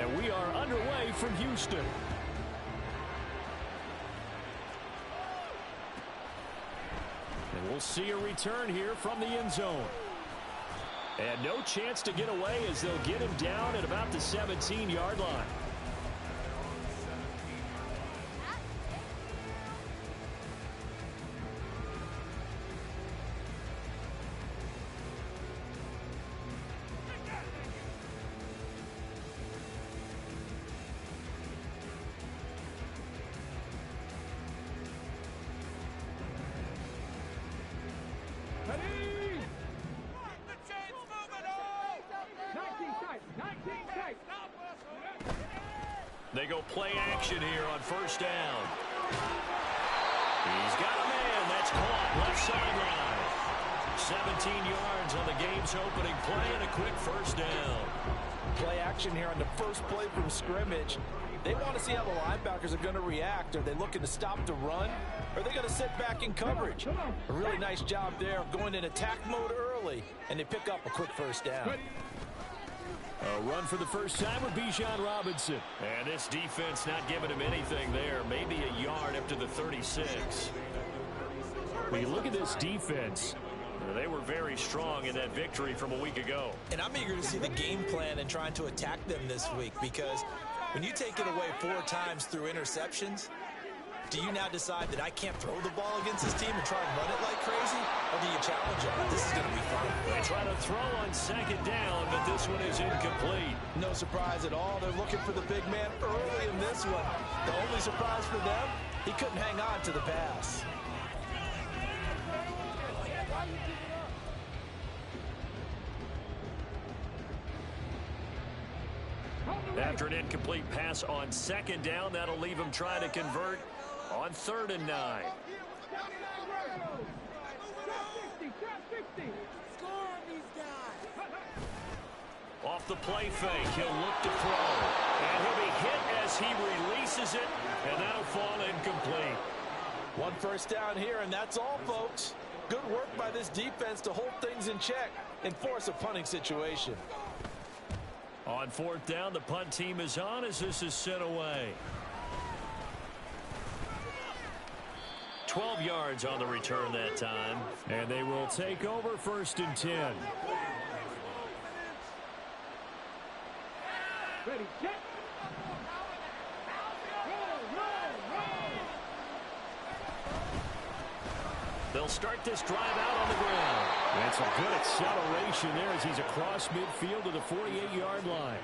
And we are underway from Houston. And we'll see a return here from the end zone. And no chance to get away as they'll get him down at about the 17-yard line. They go play action here on first down. He's got a man. That's caught left sideline. 17 yards on the game's opening play and a quick first down. Play action here on the first play from scrimmage. They want to see how the linebackers are going to react. Are they looking to stop the run? Or are they going to sit back in coverage? A really nice job there of going in attack mode early, and they pick up a quick first down. A run for the first time with Bijan Robinson. And this defense not giving him anything there. Maybe a yard up to the 36. When you look at this defense, they were very strong in that victory from a week ago. And I'm eager to see the game plan and trying to attack them this week, because when you take it away 4 times through interceptions, do you now decide that I can't throw the ball against this team and try and run it like crazy? Or do you challenge them? This is going to be fun. They try to throw on second down, but this one is incomplete. No surprise at all. They're looking for the big man early in this one. The only surprise for them, he couldn't hang on to the pass. After an incomplete pass on second down, that'll leave him trying to convert on 3rd and 9. Off the play fake, he'll look to throw. And he'll be hit as he releases it, and that'll fall incomplete. 1 first down here, and that's all, folks. Good work by this defense to hold things in check and force a punting situation. On 4th down, the punt team is on as this is sent away. 12 yards on the return that time. And they will take over 1st and 10. Ready, check. They'll start this drive out on the ground. That's a good acceleration there as he's across midfield to the 48-yard line.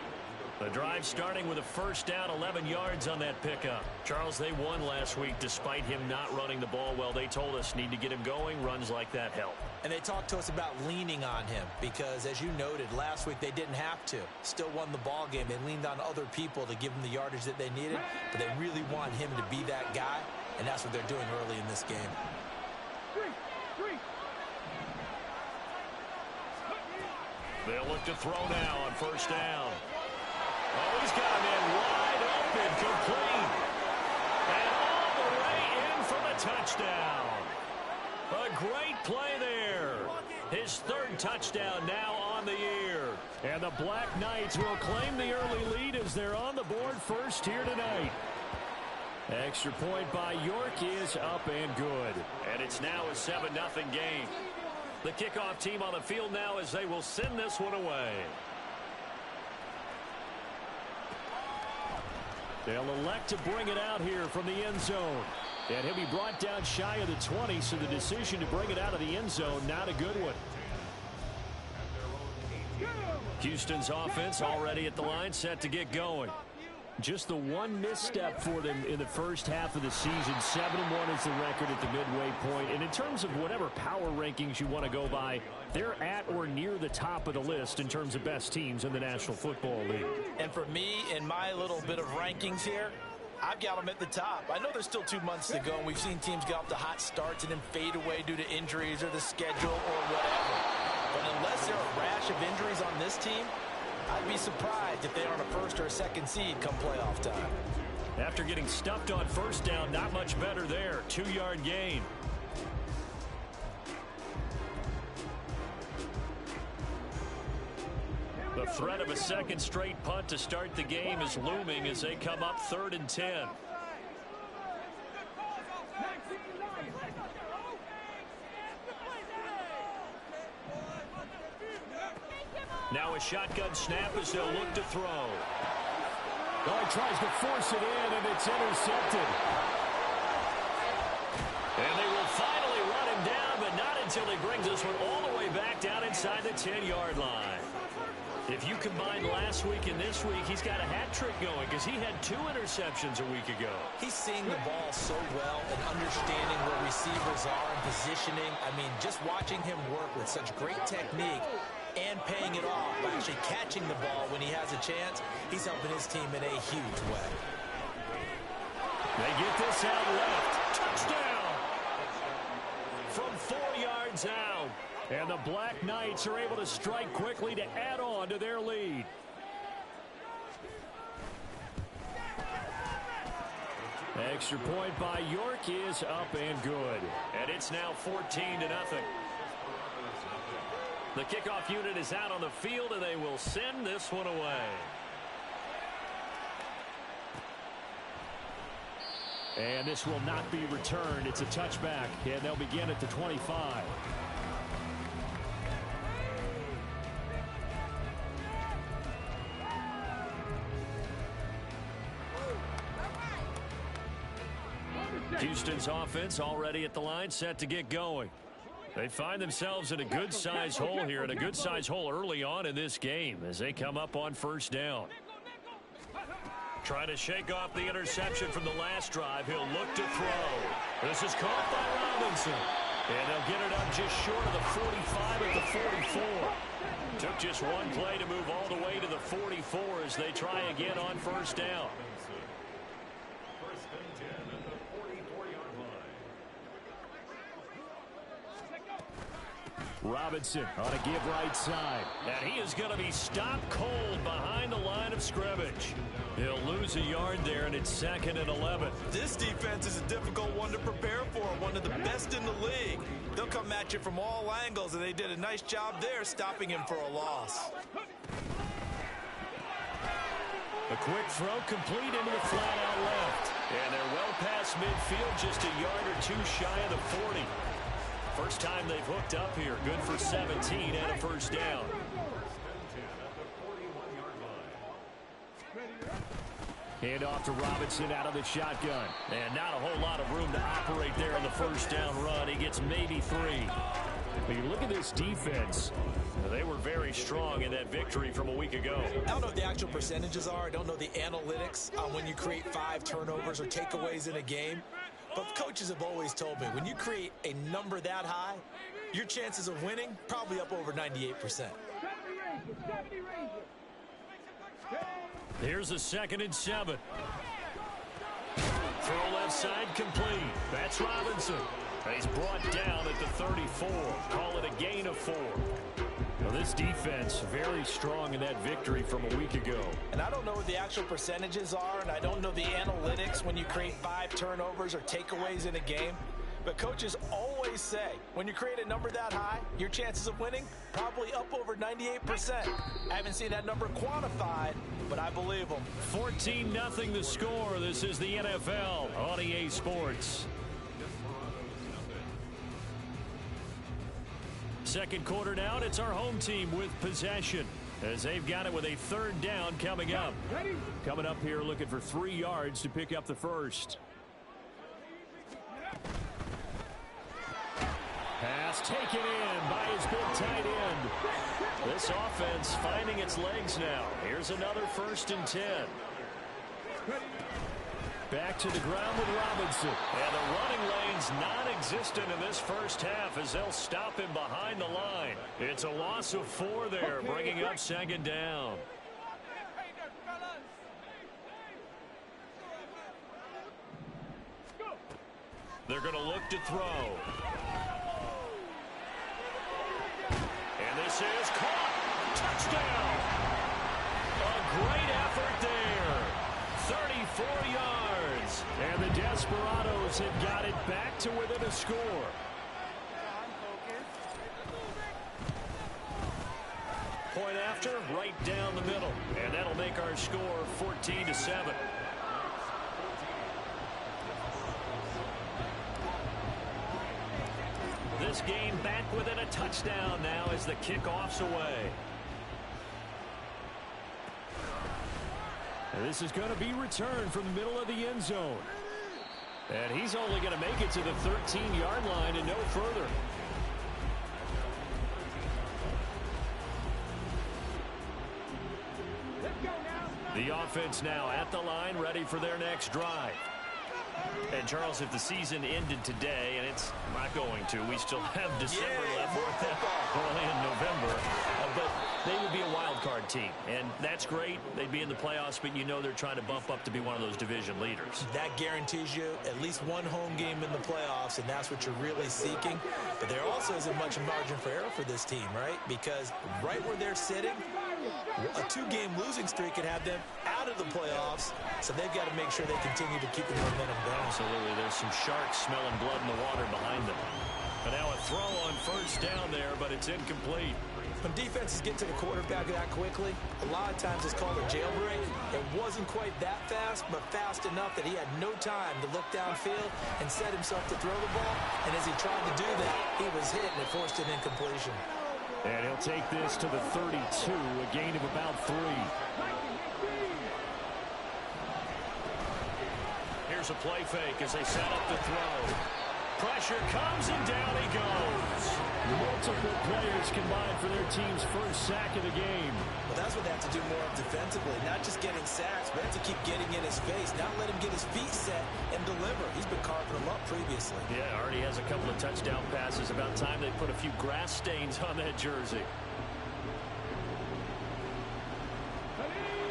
The drive starting with a first down, 11 yards on that pickup. Charles, they won last week despite him not running the ball well. They told us need to get him going. Runs like that help. And they talked to us about leaning on him because, as you noted, last week they didn't have to. Still won the ball game. They leaned on other people to give them the yardage that they needed, but they really want him to be that guy, and that's what they're doing early in this game. They'll look to throw now on first down. Oh, he's got him in wide open, complete. And all the way in for the touchdown. A great play there. His 3rd touchdown now on the year. And the Black Knights will claim the early lead as they're on the board first here tonight. Extra point by York is up and good. And it's now a 7-0 game. The kickoff team on the field now as they will send this one away. They'll elect to bring it out here from the end zone. And he'll be brought down shy of the 20, so the decision to bring it out of the end zone, not a good one. Houston's offense already at the line, set to get going. Just the one misstep for them in the first half of the season. 7-1 is the record at the midway point. And in terms of whatever power rankings you want to go by, they're at or near the top of the list in terms of best teams in the National Football League. And for me, in my little bit of rankings here, I've got them at the top. I know there's still 2 months to go, and we've seen teams get off to hot starts and then fade away due to injuries or the schedule or whatever. But unless there are a rash of injuries on this team, I'd be surprised if they aren't a 1st or a 2nd seed come playoff time. After getting stuffed on first down, not much better there. 2-yard gain. The threat of a second straight punt to start the game is looming as they come up 3rd and 10. Now a shotgun snap as they'll look to throw. Oh, he tries to force it in, and it's intercepted. And they will finally run him down, but not until he brings this one all the way back down inside the 10-yard line. If you combine last week and this week, he's got a hat trick going because he had 2 interceptions a week ago. He's seeing the ball so well and understanding where receivers are and positioning. I mean, just watching him work with such great technique and paying it off by actually catching the ball when he has a chance, he's helping his team in a huge way. They get this out left. Touchdown! From 4 yards out. And the Black Knights are able to strike quickly to add on to their lead. Extra point by York is up and good. And it's now 14-0. The kickoff unit is out on the field, and they will send this one away. And this will not be returned. It's a touchback, and they'll begin at the 25. Houston's offense already at the line, set to get going. They find themselves in a good-sized hole here, and a good-sized hole early on in this game as they come up on 1st down. Trying to shake off the interception from the last drive. He'll look to throw. This is caught by Robinson. And they'll get it up just short of the 45 at the 44. Took just one play to move all the way to the 44 as they try again on 1st down. Robinson on a give right side. And he is going to be stopped cold behind the line of scrimmage. He'll lose a yard there, and it's 2nd and 11. This defense is a difficult one to prepare for, one of the best in the league. They'll come at you from all angles, and they did a nice job there stopping him for a loss. A quick throw complete into the flat out left. And they're well past midfield, just a yard or 2 shy of the 40. First time they've hooked up here. Good for 17 and a 1st down. Hand off to Robinson out of the shotgun. And not a whole lot of room to operate there in the 1st down run. He gets maybe 3. But you look at this defense. They were very strong in that victory from a week ago. I don't know what the actual percentages are. I don't know the analytics on when you create 5 turnovers or takeaways in a game. But coaches have always told me, when you create a number that high, your chances of winning probably up over 98%. Here's a 2nd and 7. Throw left side complete. That's Robinson. He's brought down at the 34. Call it a gain of 4. Well, this defense very strong in that victory from a week ago. And I don't know what the actual percentages are, and I don't know the analytics when you create 5 turnovers or takeaways in a game. But coaches always say, when you create a number that high, your chances of winning probably up over 98%. I haven't seen that number quantified, but I believe them. 14-0 the score. This is the NFL on EA Sports. Second quarter now, and it's our home team with possession as they've got it with a 3rd down coming up. Coming up here looking for 3 yards to pick up the 1st. Pass taken in by his big tight end. This offense finding its legs now. Here's another 1st and 10. Back to the ground with Robinson. And the running lane's non-existent in this 1st half as they'll stop him behind the line. It's a loss of 4 there, bringing up 2nd down. They're going to look to throw. And this is caught. Touchdown. A great effort there. 34 yards. And the Desperados have got it back to within a score. point after, right down the middle. And that'll make our score 14-7. This game back within a touchdown now as the kickoff's away. And this is going to be returned from the middle of the end zone. And he's only going to make it to the 13-yard line and no further. The offense now at the line, ready for their next drive. And, Charles, if the season ended today, and it's not going to, we still have December left, early in November, but they would be a wild card team, and that's great. They'd be in the playoffs, but you know they're trying to bump up to be one of those division leaders. That guarantees you at least one home game in the playoffs, and that's what you're really seeking. But there also isn't much margin for error for this team, right? Because right where they're sitting, a two-game losing streak could have them out of the playoffs, so they've got to make sure they continue to keep the momentum going. Absolutely. There's some sharks smelling blood in the water behind them. But now a throw on first down there, but it's incomplete. When defenses get to the quarterback that quickly, a lot of times it's called a jailbreak. It wasn't quite that fast, but fast enough that he had no time to look downfield and set himself to throw the ball. And as he tried to do that, he was hit and it forced an incompletion. And he'll take this to the 32, a gain of about 3. Here's a play fake as they set up the throw. Pressure comes and down he goes. Multiple players combined for their team's first sack of the game. Well, that's what they have to do more of defensively. Not just getting sacks, but have to keep getting in his face. Not let him get his feet set and deliver. He's been carving them up previously. Yeah, already has a couple of touchdown passes. About time they put a few grass stains on that jersey.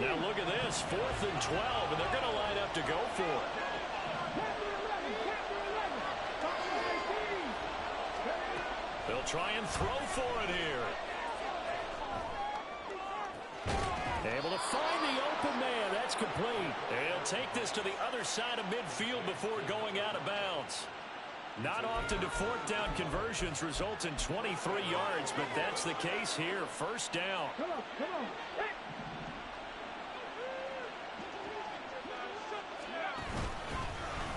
Now look at this, 4th and 12, and they're going to line up to go for it. They'll try and throw for it here. Able to find the open man. That's complete. And he'll take this to the other side of midfield before going out of bounds. Not often do 4th down conversions result in 23 yards, but that's the case here. First down. Come on.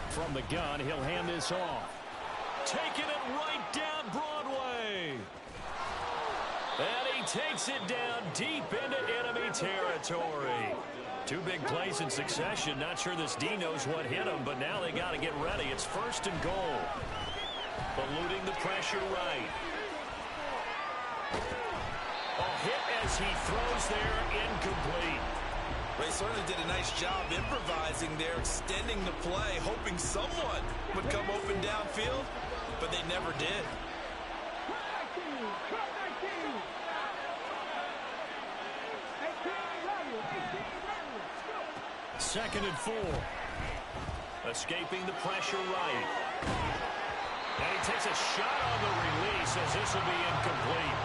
From the gun, he'll hand this off. Taking it right down Broadway. And he takes it down deep into enemy territory. 2 big plays in succession. Not sure this D knows what hit him, but now they got to get ready. It's 1st and goal. Eluding the pressure right. A hit as he throws there, incomplete. They certainly did a nice job improvising there, extending the play, hoping someone would come open downfield, but they never did. 2nd and 4. Escaping the pressure right. And he takes a shot on the release as this will be incomplete.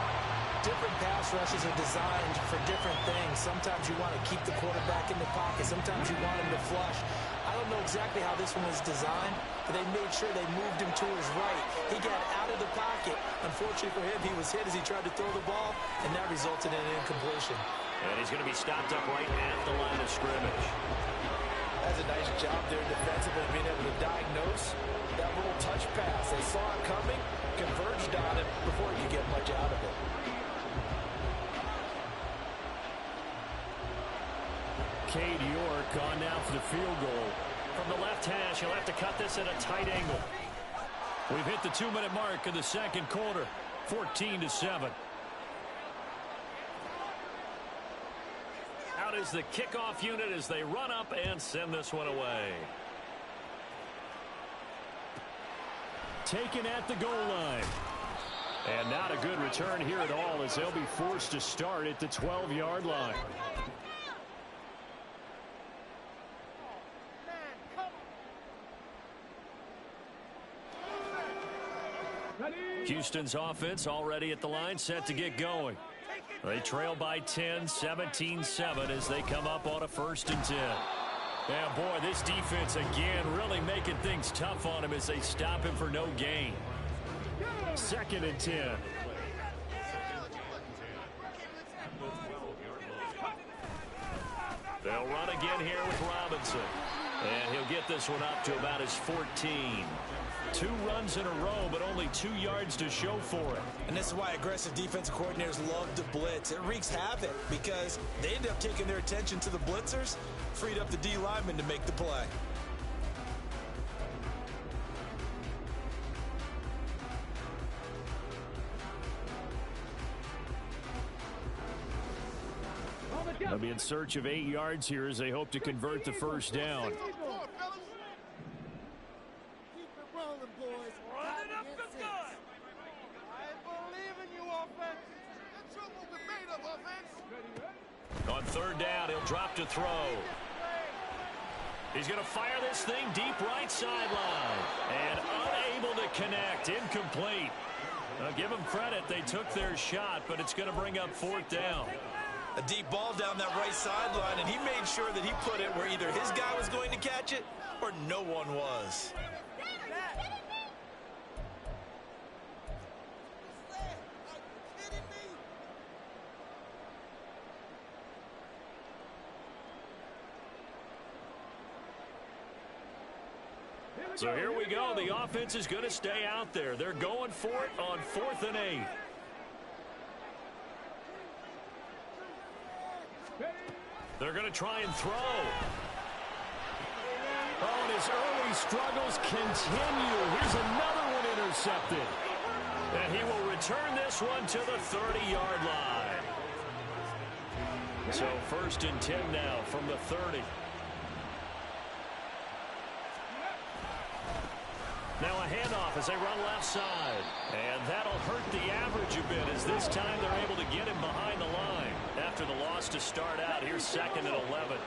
Different pass rushes are designed for different things. Sometimes you want to keep the quarterback in the pocket. Sometimes you want him to flush. I don't know exactly how this one was designed, but they made sure they moved him to his right. He got out of the pocket. Unfortunately for him, he was hit as he tried to throw the ball, and that resulted in an incompletion. And he's going to be stopped up right at the line of scrimmage. That's a nice job there defensively, being able to diagnose that little touch pass. They saw it coming, converged on it before he could get much out of it. Cade York on now for the field goal. From the left hash, he'll have to cut this at a tight angle. We've hit the 2-minute mark in the 2nd quarter, 14-7. Out is the kickoff unit as they run up and send this one away. Taken at the goal line. And not a good return here at all as they'll be forced to start at the 12-yard line. Houston's offense already at the line, set to get going. They trail by 10, 17-7 as they come up on a 1st and 10. Yeah, boy, this defense again really making things tough on him as they stop him for no gain. 2nd and 10. They'll run again here with Robinson. And he'll get this one up to about his 14. 2 runs in a row, but only 2 yards to show for it. And this is why aggressive defensive coordinators love to blitz. It wreaks havoc because they end up taking their attention to the blitzers, freed up the D lineman to make the play. They'll be in search of 8 yards here as they hope to convert the first down. On third down, he'll drop to throw. He's going to fire this thing deep right sideline. And unable to connect. Incomplete. Now, give them credit. They took their shot, but it's going to bring up fourth down. A deep ball down that right sideline, and he made sure that he put it where either his guy was going to catch it or no one was. So here we go. The offense is going to stay out there. They're going for it on 4th and 8. They're going to try and throw. Oh, and his early struggles continue. Here's another one intercepted. And he will return this one to the 30-yard line. So 1st and 10 now from the 30. Now a handoff as they run left side. And that'll hurt the average a bit as this time they're able to get him behind the line. After the loss to start out, here's 2nd and 11.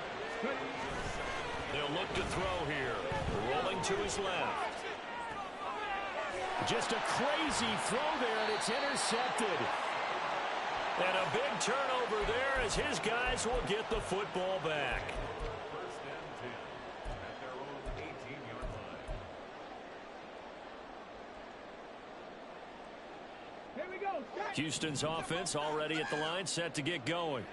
They'll look to throw here. Rolling to his left. Just a crazy throw there, and it's intercepted. And a big turnover there as his guys will get the football back. Houston's offense already at the line, set to get going.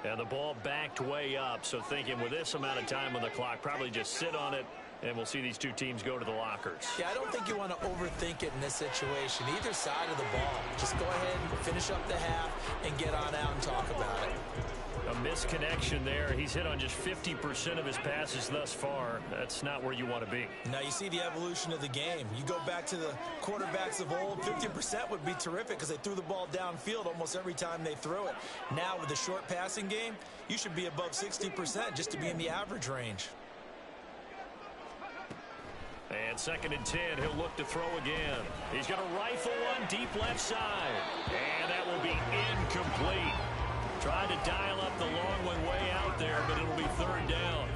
And the ball backed way up, so thinking with this amount of time on the clock, probably just sit on it, and we'll see these two teams go to the lockers. Yeah, I don't think you want to overthink it in this situation. Either side of the ball. Just go ahead and finish up the half and get on out and talk about it. A misconnection there. He's hit on just 50% of his passes thus far. That's not where you want to be. Now you see the evolution of the game. You go back to the quarterbacks of old, 50% would be terrific because they threw the ball downfield almost every time they threw it. Now with the short passing game, you should be above 60% just to be in the average range. And 2nd and 10, he'll look to throw again. He's going to rifle one deep left side. And that will be incomplete. Tried to dial up the long one way out there, but it'll be 3rd down.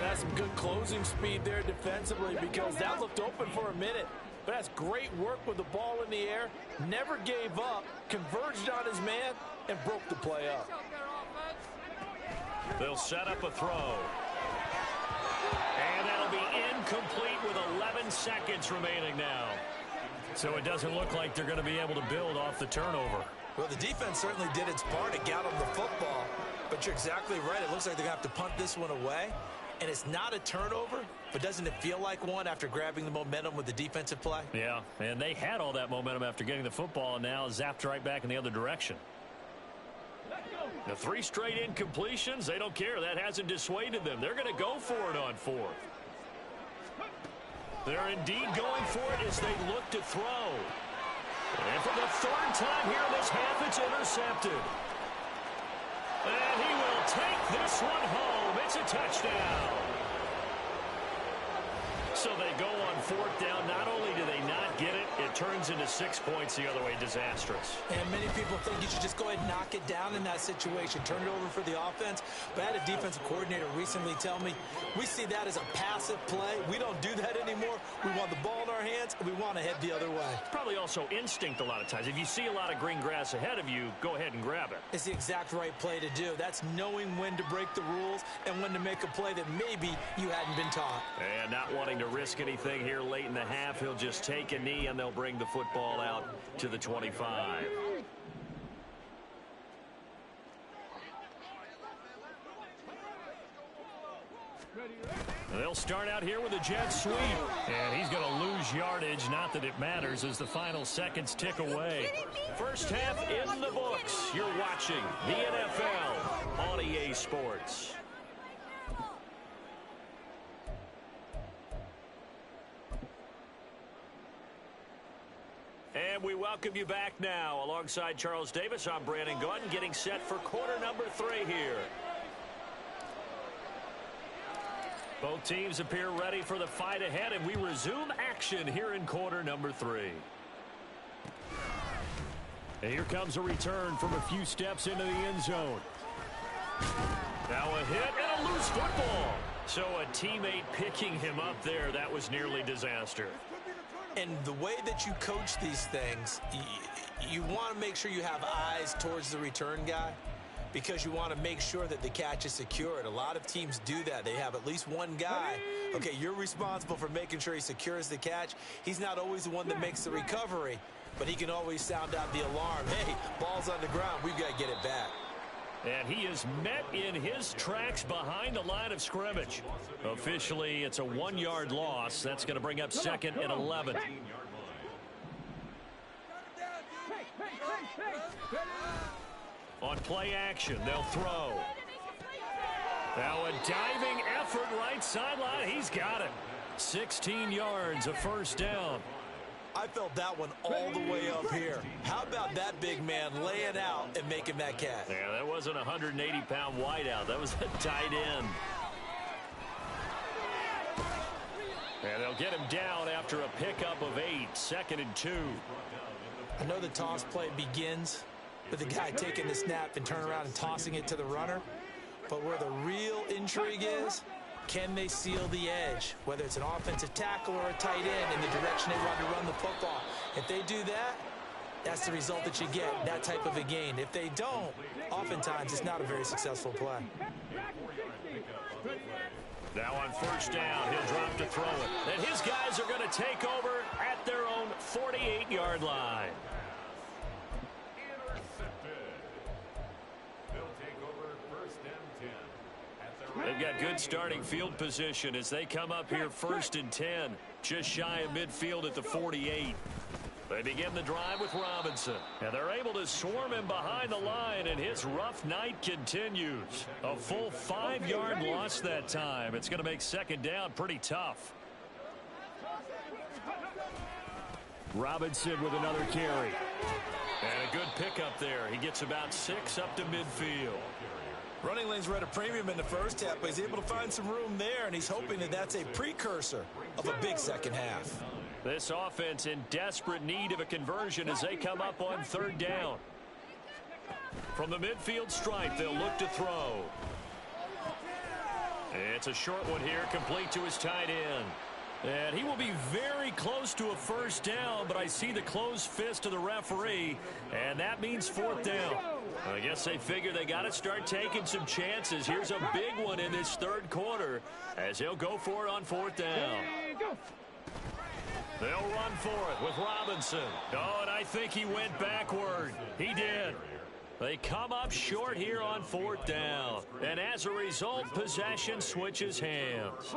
That's some good closing speed there defensively because that looked open for a minute. But that's great work with the ball in the air. Never gave up, converged on his man, and broke the play up. They'll set up a throw. And that'll be incomplete with 11 seconds remaining now. So it doesn't look like they're going to be able to build off the turnover. Well, the defense certainly did its part. It got them the football. But you're exactly right. It looks like they're going to have to punt this one away. And it's not a turnover, but doesn't it feel like one after grabbing the momentum with the defensive play? Yeah, and they had all that momentum after getting the football and now zapped right back in the other direction. The 3 straight incompletions, they don't care. That hasn't dissuaded them. They're going to go for it on 4th. They're indeed going for it as they look to throw. And for the 3rd time here in this half, it's intercepted. And he will take this one home. It's a touchdown. So they go on 4th down. Not only do they not get it, it turns into 6 points the other way. Disastrous. And many people think you should just go ahead and knock it down in that situation. Turn it over for the offense. But I had a defensive coordinator recently tell me, we see that as a passive play. We don't do that anymore. We want the ball in our hands, and we want to head the other way. Probably also instinct a lot of times. If you see a lot of green grass ahead of you, go ahead and grab it. It's the exact right play to do. That's knowing when to break the rules and when to make a play that maybe you hadn't been taught. And not wanting to risk anything here late in the half, he'll just take a knee and they'll bring the football out to the 25. They'll start out here with a jet sweep. And he's going to lose yardage. Not that it matters as the final seconds tick away. First half in the books. You're watching the NFL on EA Sports. And we welcome you back now. Alongside Charles Davis, I'm Brandon Gaudin, getting set for quarter number 3 here. Both teams appear ready for the fight ahead, and we resume action here in quarter number 3. And here comes a return from a few steps into the end zone. Now a hit and a loose football. So a teammate picking him up there. That was nearly disaster. And the way that you coach these things, you want to make sure you have eyes towards the return guy because you want to make sure that the catch is secured. A lot of teams do that. They have at least one guy. Okay, you're responsible for making sure he secures the catch. He's not always the one that makes the recovery, but he can always sound out the alarm. Hey, ball's on the ground. We've got to get it back. And he is met in his tracks behind the line of scrimmage. Officially, it's a 1-yard loss. That's going to bring up 2nd and 11. On play action, they'll throw. Now a diving effort right sideline. He's got it. 16 yards, a first down. I felt that one all the way up here. How about that big man laying out and making that catch? Yeah, that wasn't a 180-pound wideout. That was a tight end. And they'll get him down after a pickup of 8, 2nd and 2. I know the toss play begins with the guy taking the snap and turning around and tossing it to the runner. But where the real intrigue is, can they seal the edge, whether it's an offensive tackle or a tight end in the direction they want to run the football? If they do that, that's the result that you get, that type of a gain. If they don't, oftentimes it's not a very successful play. Now on first down, he'll drop to throw it. And his guys are going to take over at their own 48-yard line. They've got good starting field position as they come up here 1st and 10, just shy of midfield at the 48. They begin the drive with Robinson, and they're able to swarm him behind the line, and his rough night continues. A full 5-yard loss that time. It's going to make 2nd down pretty tough. Robinson with another carry. And a good pickup there. He gets about 6 up to midfield. Running lanes were at a premium in the first half, but he's able to find some room there, and he's hoping that that's a precursor of a big second half. This offense in desperate need of a conversion as they come up on 3rd down. From the midfield stripe, they'll look to throw. It's a short one here, complete to his tight end. And he will be very close to a first down, but I see the closed fist of the referee, and that means 4th down. I guess they figure they got to start taking some chances. Here's a big one in this 3rd quarter as he'll go for it on 4th down. They'll run for it with Robinson. Oh, and I think he went backward. He did. They come up short here on 4th down. And as a result, possession switches hands.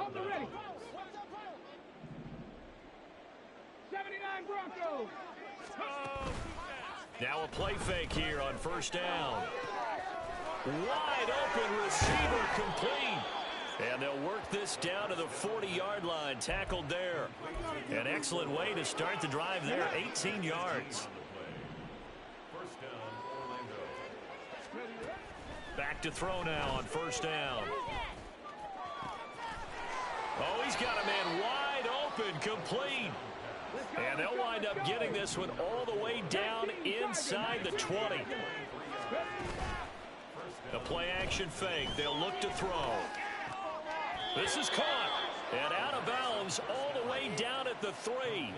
79 Broncos. Now a play fake here on 1st down. Wide open receiver complete. And they'll work this down to the 40-yard line, tackled there. An excellent way to start the drive there, 18 yards. Back to throw now on 1st down. Oh, he's got a man wide open, complete. And they'll wind up getting this one all the way down inside the 20. A play-action fake. They'll look to throw. This is caught. And out of bounds all the way down at the 3.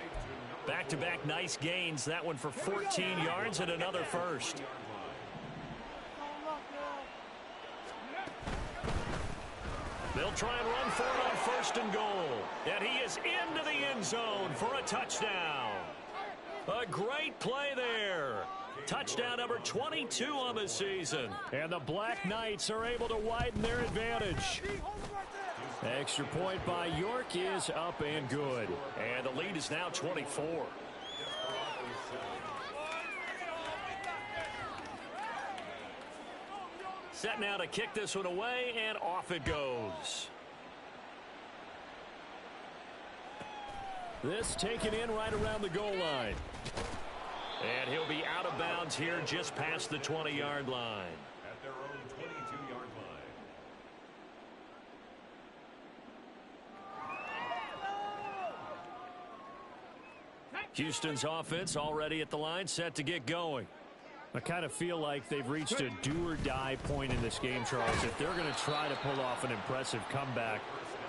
Back-to-back nice gains. That one for 14 yards and another first. They'll try and run for it on 1st and goal. And he is into the end zone for a touchdown. A great play there. Touchdown number 22 on the season. And the Black Knights are able to widen their advantage. Extra point by York is up and good. And the lead is now 24. Set now to kick this one away, and off it goes. This taken in right around the goal line. And he'll be out of bounds here just past the 20-yard line. At their own 22-yard line. Houston's offense already at the line, set to get going. I kind of feel like they've reached a do-or-die point in this game, Charles. If they're going to try to pull off an impressive comeback,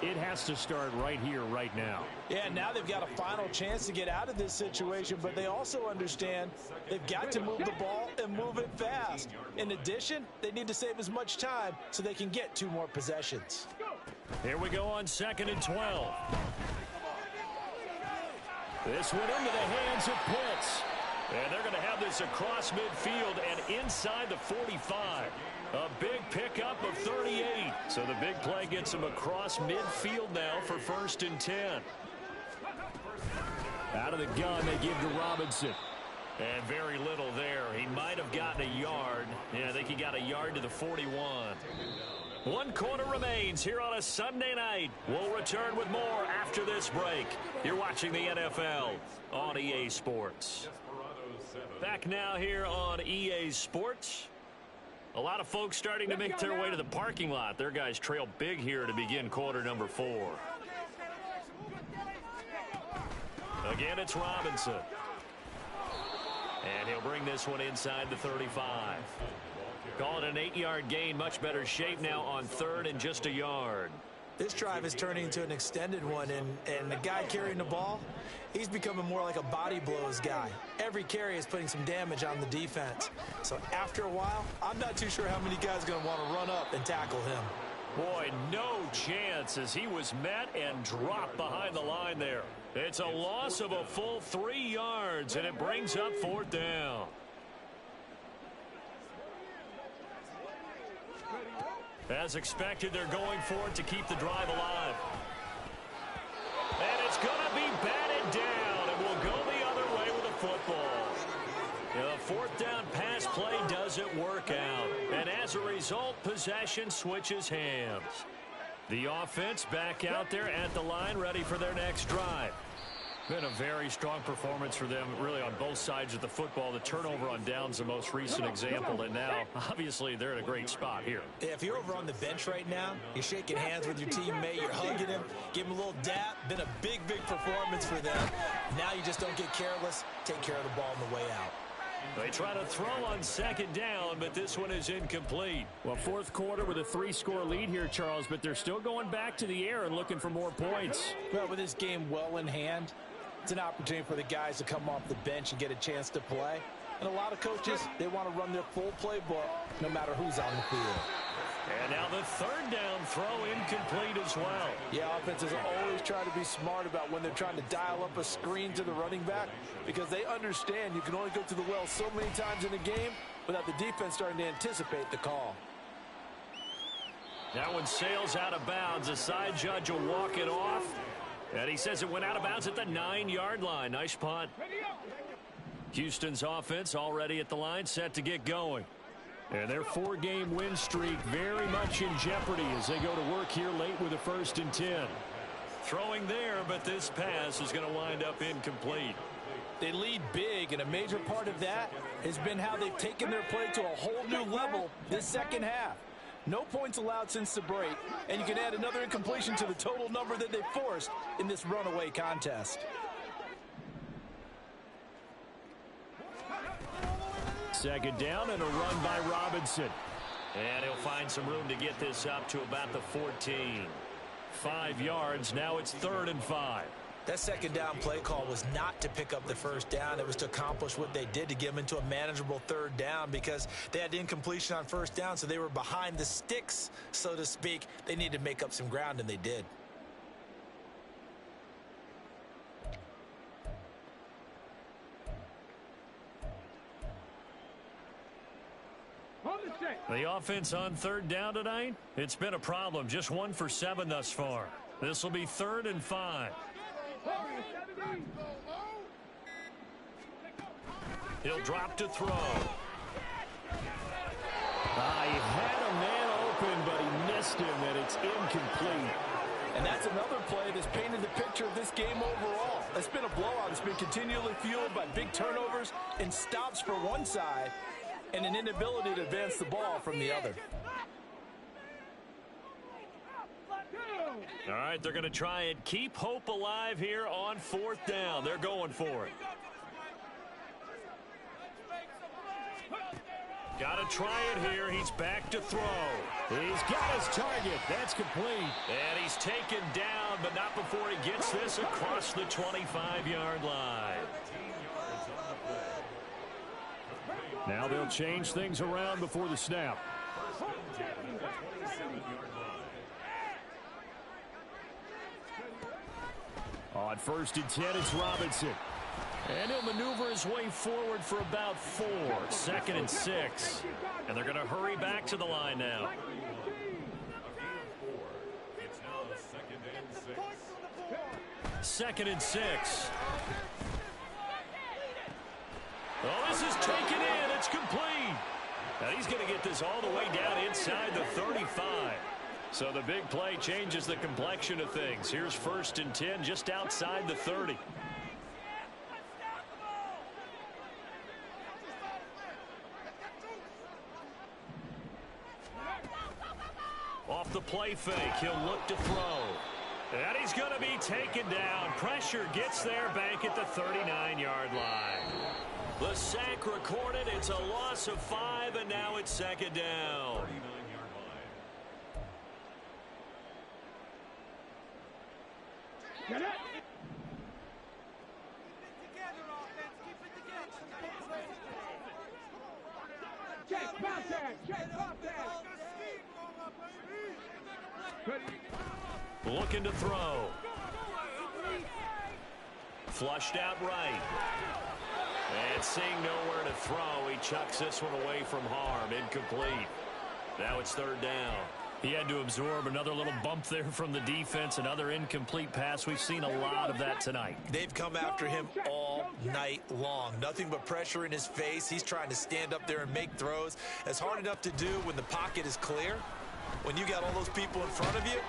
it has to start right here, right now. Yeah, now they've got a final chance to get out of this situation, but they also understand they've got to move the ball and move it fast. In addition, they need to save as much time so they can get 2 more possessions. Here we go on 2nd and 12. This went into the hands of Pitts. And they're going to have this across midfield and inside the 45. A big pickup of 38. So the big play gets him across midfield now for 1st and 10. Out of the gun, they give to Robinson. And very little there. He might have gotten a yard. Yeah, I think he got a yard to the 41. 1 quarter remains here on a Sunday night. We'll return with more after this break. You're watching the NFL on EA Sports. Back now here on EA Sports. A lot of folks starting to make their way to the parking lot. Their guys trail big here to begin quarter number 4. Again, it's Robinson. And he'll bring this one inside the 35. Call it an 8-yard gain. Much better shape now on 3rd and just a yard. This drive is turning into an extended one, and the guy carrying the ball, he's becoming more like a body blows guy. Every carry is putting some damage on the defense. So after a while, I'm not too sure how many guys are going to want to run up and tackle him. Boy, no chance as he was met and dropped behind the line there. It's a loss of a full 3 yards, and it brings up 4th down. As expected, they're going for it to keep the drive alive. And it's going to be batted down, and we'll go the other way with the football. The 4th down pass play doesn't work out. And as a result, possession switches hands. The offense back out there at the line, ready for their next drive. Been a very strong performance for them, really, on both sides of the football. The turnover on downs, the most recent example, and now, obviously, they're in a great spot here. Yeah, if you're over on the bench right now, you're shaking hands with your teammate, you're hugging him, give him a little dap. Been a big, big performance for them. Now you just don't get careless. Take care of the ball on the way out. They try to throw on 2nd down, but this one is incomplete. Well, 4th quarter with a 3-score lead here, Charles, but they're still going back to the air and looking for more points. Well, with this game well in hand, it's an opportunity for the guys to come off the bench and get a chance to play. And a lot of coaches, they want to run their full playbook no matter who's on the field. And now the 3rd down throw incomplete as well. Yeah, offenses always try to be smart about when they're trying to dial up a screen to the running back because they understand you can only go to the well so many times in a game without the defense starting to anticipate the call. That one sails out of bounds. The side judge will walk it off. And he says it went out of bounds at the 9-yard line. Nice punt. Houston's offense already at the line, set to get going. And their 4-game win streak very much in jeopardy as they go to work here late with a 1st and 10. Throwing there, but this pass is going to wind up incomplete. They lead big, and a major part of that has been how they've taken their play to a whole new level this 2nd half. No points allowed since the break, and you can add another incompletion to the total number that they forced in this runaway contest. Second down and a run by Robinson. And he'll find some room to get this up to about the 14. 5 yards. Now it's 3rd and 5. That 2nd down play call was not to pick up the 1st down. It was to accomplish what they did to get them into a manageable 3rd down because they had incompletion on 1st down, so they were behind the sticks, so to speak. They needed to make up some ground, and they did. The offense on third down tonight, it's been a problem. Just 1 for 7 thus far. This will be 3rd and 5. He'll drop to throw. He had a man open, but he missed him, and it's incomplete. And that's another play that's painted the picture of this game overall. It's been a blowout. It's been continually fueled by big turnovers and stops for one side and an inability to advance the ball from the other. All right, they're going to try and keep hope alive here on 4th down. They're going for it. Got to try it here. He's back to throw. He's got his target. That's complete. And he's taken down, but not before he gets this across the 25-yard line. Now they'll change things around before the snap. On 1st and 10, it's Robinson. And he'll maneuver his way forward for about 4. 2nd and 6. And they're going to hurry back to the line now. It's now 2nd and 6. 2nd and 6. Oh, this is taken in. It's complete. Now he's going to get this all the way down inside the 35. So the big play changes the complexion of things. Here's 1st and 10 just outside the 30. Off the play fake, he'll look to throw. And he's going to be taken down. Pressure gets there back at the 39-yard line. The sack recorded. It's a loss of 5, and now it's 2nd down. 39-yard line. Get it! Check, pop that! Check, pop that! Looking to throw. Flushed out right. And seeing nowhere to throw, he chucks this one away from harm. Incomplete. Now it's 3rd down. He had to absorb another little bump there from the defense. Another incomplete pass. We've seen a lot of that tonight. They've come after him all night long. Nothing but pressure in his face. He's trying to stand up there and make throws. It's hard enough to do when the pocket is clear. When you got all those people in front of you,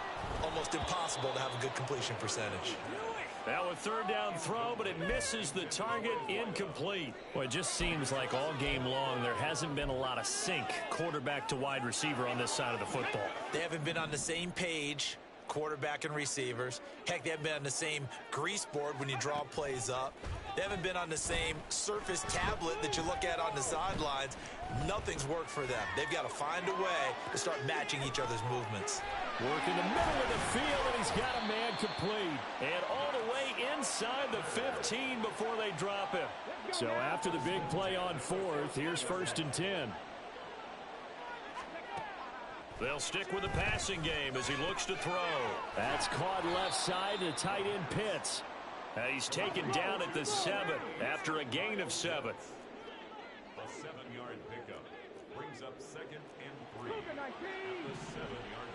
almost impossible to have a good completion percentage. Now a 3rd down throw, but it misses the target. Incomplete. Well, it just seems like all game long there hasn't been a lot of sync quarterback to wide receiver on this side of the football. They haven't been on the same page, quarterback and receivers. Heck, they haven't been on the same grease board when you draw plays up. They haven't been on the same surface tablet that you look at on the sidelines. Nothing's worked for them. They've got to find a way to start matching each other's movements. Work in the middle of the field, and he's got a man complete. And all the way inside the 15 before they drop him. So after the big play on 4th, here's 1st and 10. They'll stick with the passing game as he looks to throw. That's caught left side to tight end Pitts. And he's taken down at the 7 after a gain of 7. A 7-yard pickup brings up 2nd and 3 at the 7-yard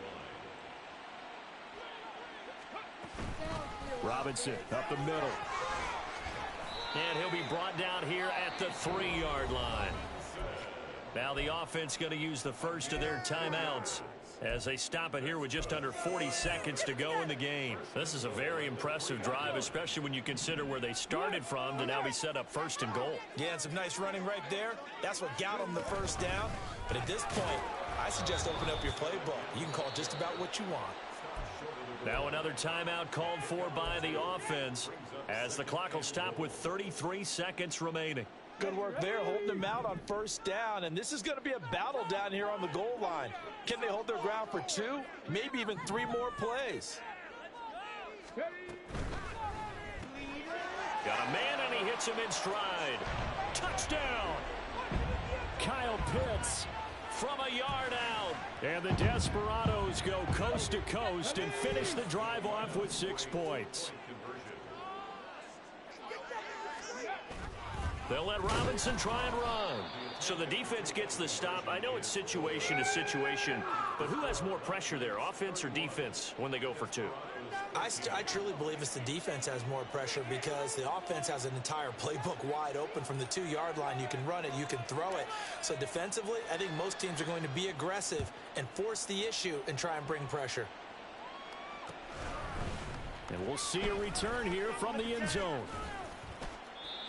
line. Robinson up the middle. And he'll be brought down here at the 3-yard line. Now the offense going to use the first of their timeouts as they stop it here with just under 40 seconds to go in the game. This is a very impressive drive, especially when you consider where they started from to now be set up 1st and goal. Yeah, and some nice running right there. That's what got them the 1st down. But at this point, I suggest open up your playbook. You can call just about what you want. Now another timeout called for by the offense as the clock will stop with 33 seconds remaining. Good work there, holding them out on 1st down, and this is going to be a battle down here on the goal line. Can they hold their ground for 2, maybe even 3 more plays? Got a man, and he hits him in stride. Touchdown! Kyle Pitts From a yard out. and the Desperados go coast to coast and finish the drive off with 6 points. They'll let Robinson try and run. So the defense gets the stop. I know it's situation to situation, but who has more pressure there, offense or defense, when they go for two? I truly believe it's the defense has more pressure because the offense has an entire playbook wide open from the 2-yard line. You can run it, you can throw it. So defensively, I think most teams are going to be aggressive and force the issue and try and bring pressure. And we'll see a return here from the end zone.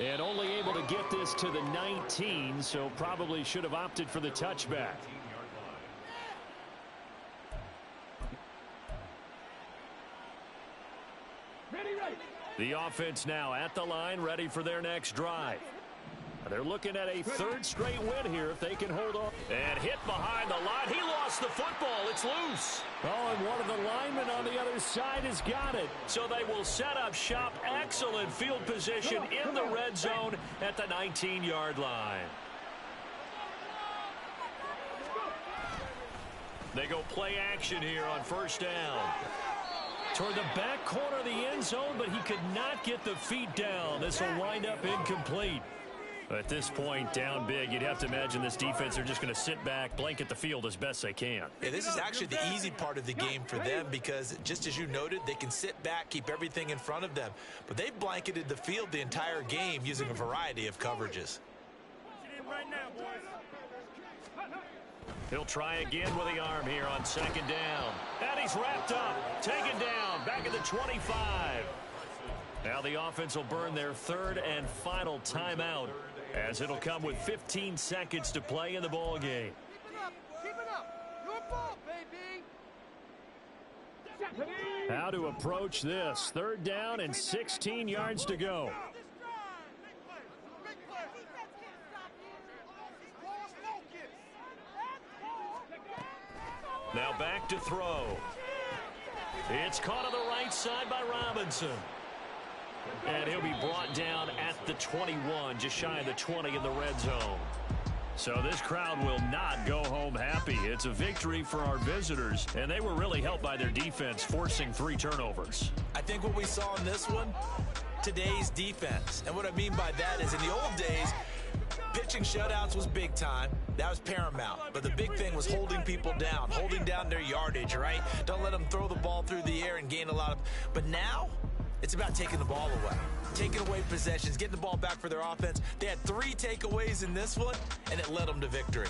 And only able to get this to the 19, so probably should have opted for the touchback. The offense now at the line, ready for their next drive. They're looking at a third straight win here if they can hold on. And hit behind the line. He lost the football. It's loose. Oh, and one of the linemen on the other side has got it. So they will set up shop. Excellent field position in the red zone at the 19-yard line. They go play action here on first down. Toward the back corner of the end zone, but he could not get the feet down. This will wind up incomplete. At this point, down big, you'd have to imagine this defense are just going to sit back, blanket the field as best they can. Yeah, this is actually the easy part of the game for them because, just as you noted, they can sit back, keep everything in front of them. But they've blanketed the field the entire game using a variety of coverages. He'll try again with the arm here on second down. And he's wrapped up, taken down, back at the 25. Now the offense will burn their third and final timeout, as it'll come with 15 seconds to play in the ball game. Keep it up. Your ball, baby. How to approach this? Third down and 16 yards to go. Now back to throw. It's caught on the right side by Robinson. And he'll be brought down at the 21, just shy of the 20 in the red zone. So this crowd will not go home happy. It's a victory for our visitors, and they were really helped by their defense, forcing 3 turnovers. I think what we saw in this one, today's defense. And what I mean by that is in the old days, pitching shutouts was big time. That was paramount. But the big thing was holding people down, holding down their yardage, right? Don't let them throw the ball through the air and gain a lot of... But now, it's about taking the ball away. Taking away possessions, getting the ball back for their offense. They had 3 takeaways in this one, and it led them to victory.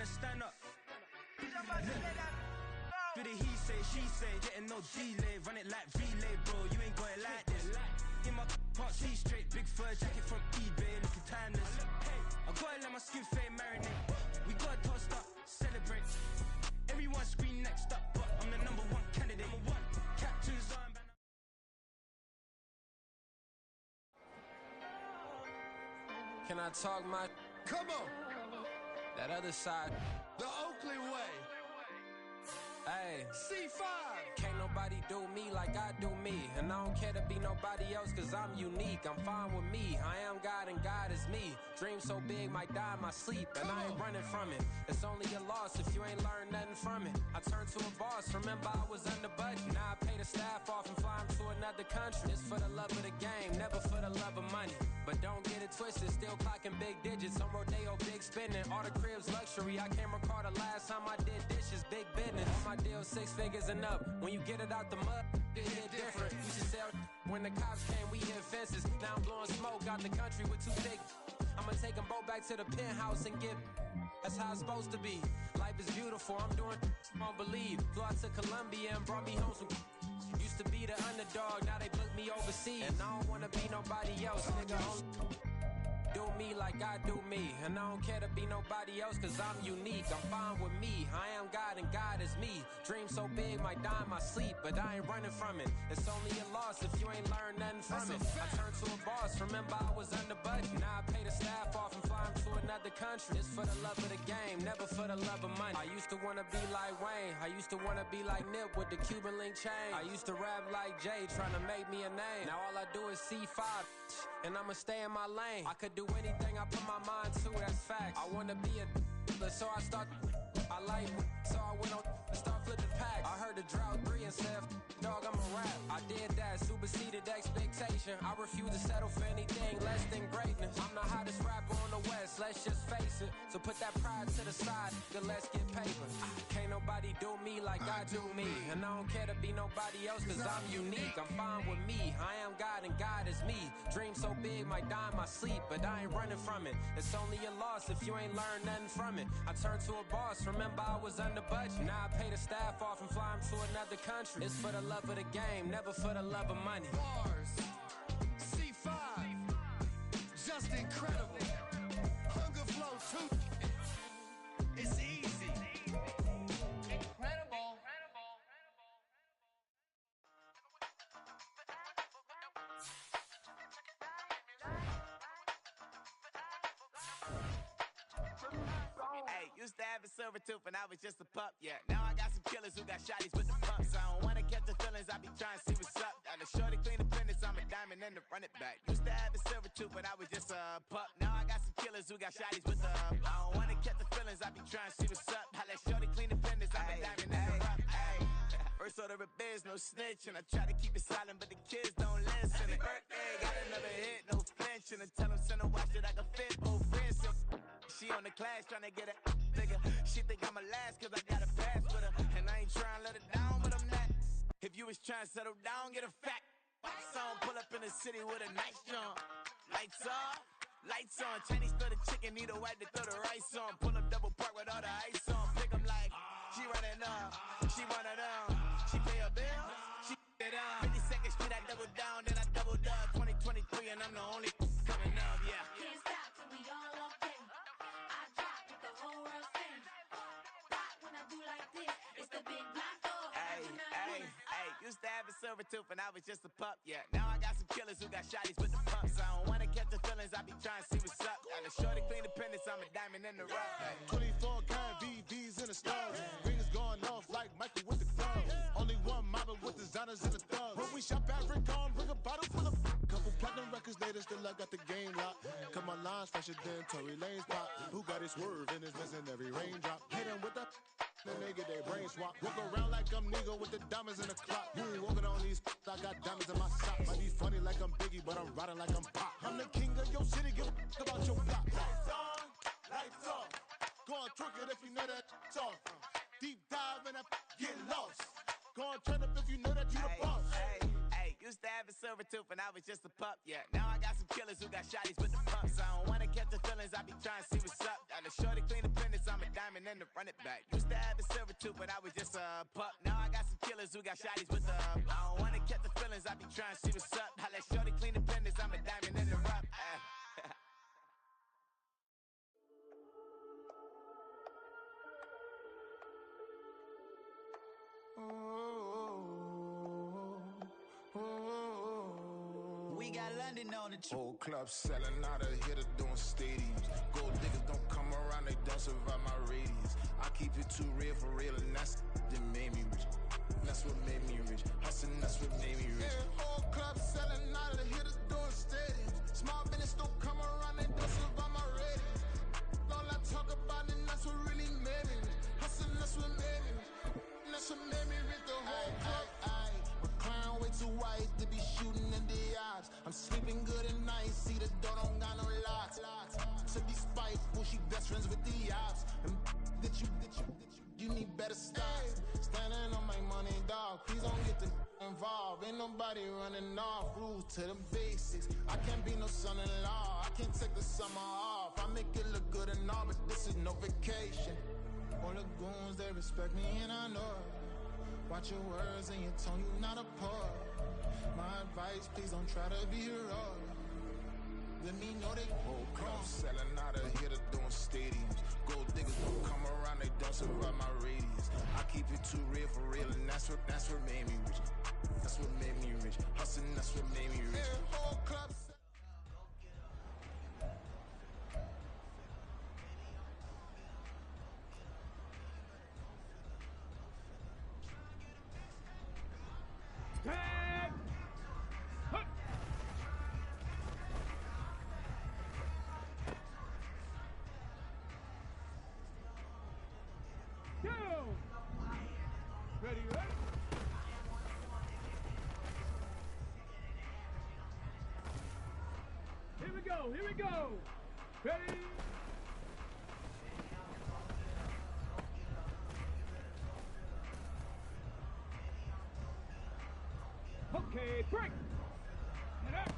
Stand up. Do the he say, she say, getting no delay, run it like relay, bro. You ain't got it like this. In my can't see straight, big fur jacket from eBay, looking timeless. I gotta let my skin fade marinate. We gotta toast up, celebrate. Everyone scream next up, but I'm the #1 candidate. Captain's armband. Can I talk my? Come on, That other side. the Oakley way. Hey, C5. can't nobody do me like I do me. And I don't care to be nobody else, cause I'm unique. I'm fine with me. I am God and God is me. Dream so big, might die in my sleep. And I ain't running from it. It's only a loss if you ain't learned nothing from it. I turned to a boss, remember I was under budget. Now I pay the staff off and fly them to another country. It's for the love of the game, never for the love of money. But don't get it twisted, still clocking big digits. On Rodeo, big spending. All the cribs luxury. I can't recall the last time I did dishes, big business. On my deal, 6 figures and up. When you get it out the mud, it hit different. You should sell when the cops came, we hit fences. Now I'm blowing smoke out the country with 2 thick. I'ma take them both back to the penthouse and get. That's how it's supposed to be. Life is beautiful, I'm doing won't believe. Flew out to Colombia and brought me home some. Used to be the underdog, now they book me overseas. And I don't wanna be nobody else, nigga. Do me like I do me. And I don't care to be nobody else, cause I'm unique. I'm fine with me. I am God and God is me. Dream so big, might die in my sleep, but I ain't running from it. It's only a loss if you ain't learned nothing from it. I turned to a boss, remember I was under budget. Now I pay the staff off and fly them to another country. It's for the love of the game, never for the love of money. I used to wanna be like Wayne. I used to wanna be like Nip with the Cuban link chain. I used to rap like Jay, trying to make me a name. Now all I do is C5, and I'ma stay in my lane. I could do anything I put my mind to, that's fact. I wanna be a so I start. I like, so I went on start flipping packs. I heard the drought 3 and said, dog, I'm a rap. I did that Superseded expectation. I refuse to settle for anything less than greatness. I'm the hottest rapper on the West, let's just face it. So put that pride to the side, then let's get paper. Can't nobody do me like I do me. And I don't care to be nobody else, cause I'm unique. I'm fine with me, I am God and God is me. Dream so big, might die in my sleep, but I ain't running from it. It's only a loss if you ain't learned nothing from it. I turned to a boss, remember I was under budget. Now I pay the staff off and fly them to another country. It's for the love of the game, never for the love of money. Bars, C5, just incredible. Hunger flow too. It's easy. Incredible. Hey, used to have a silver tooth and I was just a pup, yeah. Now I got some killers who got shotties with the pumps. I don't wanna catch the feelings, I be trying to see what's up. Got a shorty clean the fitness, I'm a diamond and to run it back. Used to have a silver tooth but I was just a pup. Now I got some killers who got shotties with the I don't wanna catch the feelings, I be trying to see what's up. I let shorty clean the fitness, I'm a diamond and to run it. First order of biz, no snitch, and I try to keep it silent, but the kids don't listen. Happy birthday, got another hit, no flinching, and tell them send a watch that I can fit, both friends. She on the class tryna get a nigga. She think I'm a last cause I got a pass with her. And I ain't tryna let her down, but I'm not. If you was tryna settle down, get a fat song. Pull up in the city with a nice jump. Lights off, lights on. Chinese throw the chicken, need a wipe to throw the rice on. Pull up double park with all the ice on. Pick 'em like, she running up, she one of them. She pay her bill, she it up. 52nd Street, I double down, then I doubled up. 2023 and I'm the only coming up, yeah. Can't stop till we all okay. I drop with the whole world sing. Pop when I do like this, it's the big block door. Hey, used to have a silver tooth and I was just a pup, yeah. Now I got some killers who got shotties with the pumps. I don't wanna catch the feelings, I be trying to see what's up. Got a shorty clean the pendants, I'm a diamond in the rough. 24 karat VVs in the stars. Rings going off like Michael with the gloves. Only one model with designers in the thugs. When we shop at Rincon, bring a bottle full of couple platinum records later, still I got the game locked. Cause my lines fresher than Tory Lane's pop. Who got his swerve and is missing every raindrop. Hit him with the then they get their brain swap. Walk around like I'm nigga with the diamonds in the clock. You ain't walking on these I got diamonds in my sock. Might be funny like I'm Biggie, but I'm riding like I'm Pop. I'm the king of your city, give a about your block. Lights on, lights off. Go on, twerk it if you know that it's off. Deep dive and get lost. Go on, turn up if you know that you the boss. Hey, used to have a silver tooth and I was just a pup, yeah. Now I got some killers who got shotties with the pumps. I don't wanna catch the feelings, I be trying to see what's up. Got a shorty clean the pendants, I'm a diamond and to run it back. Used to have a silver tooth but I was just a pup. Now I got some killers who got shotties with the I don't wanna catch the feelings, I be trying to see what's up. I let shorty clean the pendants, I'm a diamond in the rough. We got London on the Whole club selling out of here to doing stadiums. Gold diggers don't come around, they don't survive my radius. I keep it too real for real, and that's that made me rich. That's what made me rich. Hustling, that's what made me rich. Yeah, whole club selling out of here to doing stadiums. Small business don't come around, they don't survive my radius. All I talk about it, that's what really made me rich. Hustling, that's what made me rich. That's what made me rich. The whole club. My clown way too white to be shooting in the eyes. I'm sleeping good at night, see the door don't got no locks. To be spiteful, she best friends with the ops. And that you need better stop. Standing on my money, dog. Please don't get the involved. Ain't nobody running off. Rules to the basics. I can't be no son-in-law. I can't take the summer off. I make it look good and all, but this is no vacation. All the goons, they respect me and I know it. Watch your words and your tone, you not a poet. My advice, please don't try to be heroic. Let me know they whole club selling out of here to doing stadiums. Gold diggers don't come around, they don't survive my radius. I keep it too real for real, and that's what made me rich. That's what made me rich. Hustling, that's what made me rich. Yeah, whole club. Tag! Hut! Go! Ready, ready? go, here we go. Ready? Okay, break. Get up.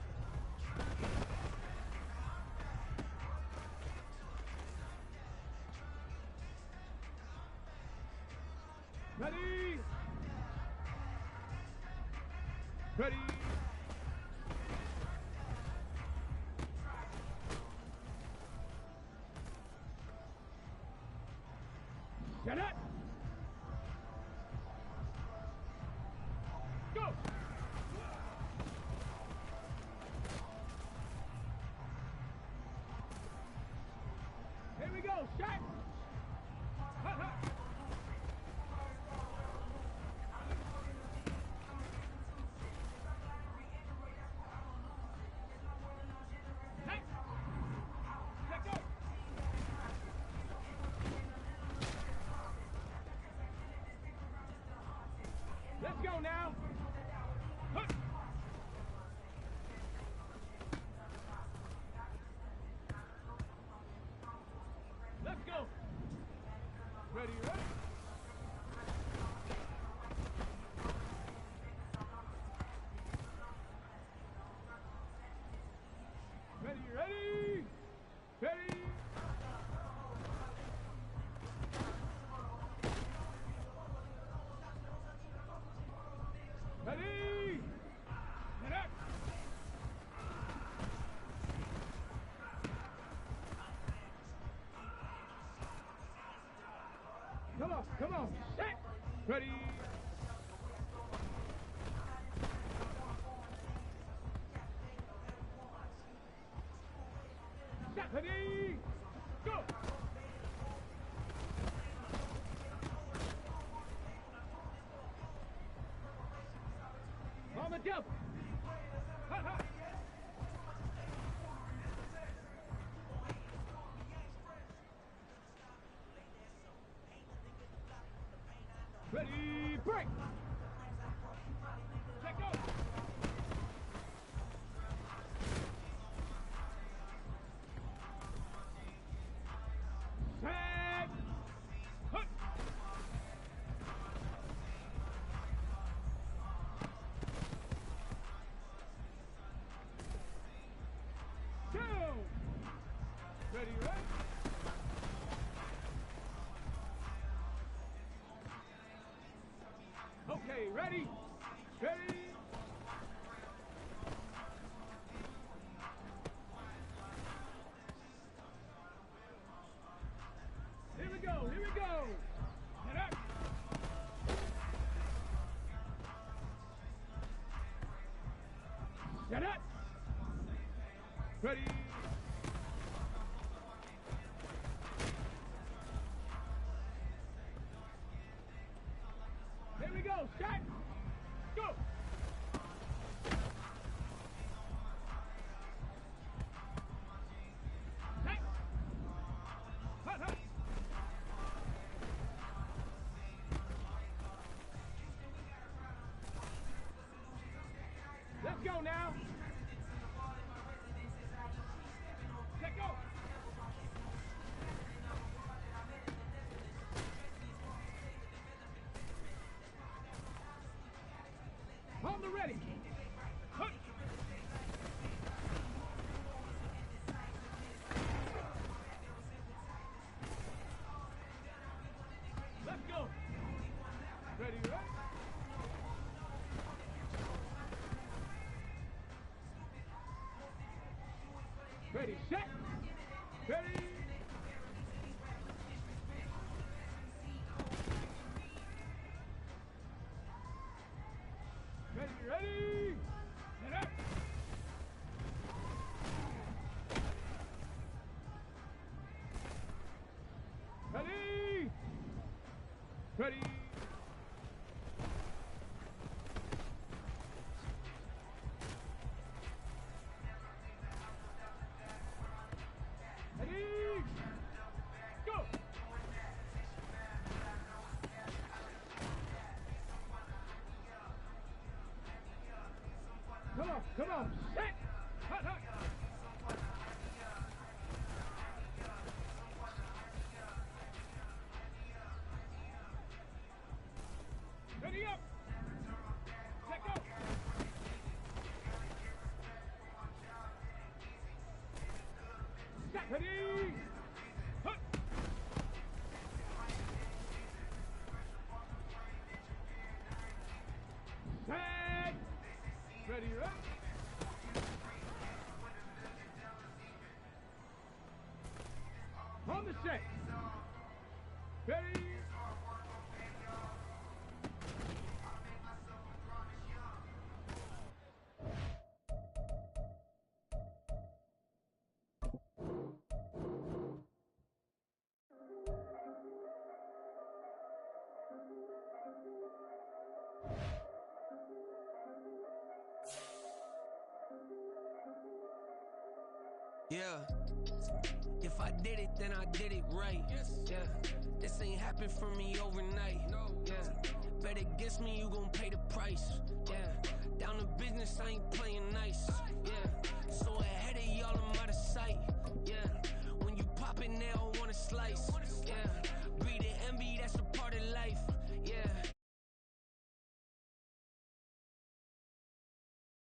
Ready? Ready? Get up. Go. Here we go, shot. Ha, ha. Hey. Let go. Let's go now. Huh. Let's go. Ready, ready? Ready, ready? Ready? Ready? Get up. Come on, set. Ready? Set. Ready? Go. On the double. Ha, ha. Ready, break. Let go. Set. Hut. Down. Ready, right? Okay, ready? Ready? Here we go, here we go. Get up. Get up. Ready? Here we go, shot. Go. Hey. Hut, hut. Let's go now. Let go. On the ready. Hut. Let's go. Ready, right? Ready, set. Ready. Ready, ready. Get up. Ready. Ready. Ready. Go. Come on, set. Hut, hut. up. Let go. Ready. Hut. Set. Ready, right? On the set. Ready. Yeah. If I did it, then I did it right. Yeah. This ain't happened for me overnight. Yeah. Bet against me, you gon' pay the price. Yeah. Down to business, I ain't playing nice. Yeah. So ahead of y'all, I'm out of sight. Yeah. When you pop it, they all wanna slice.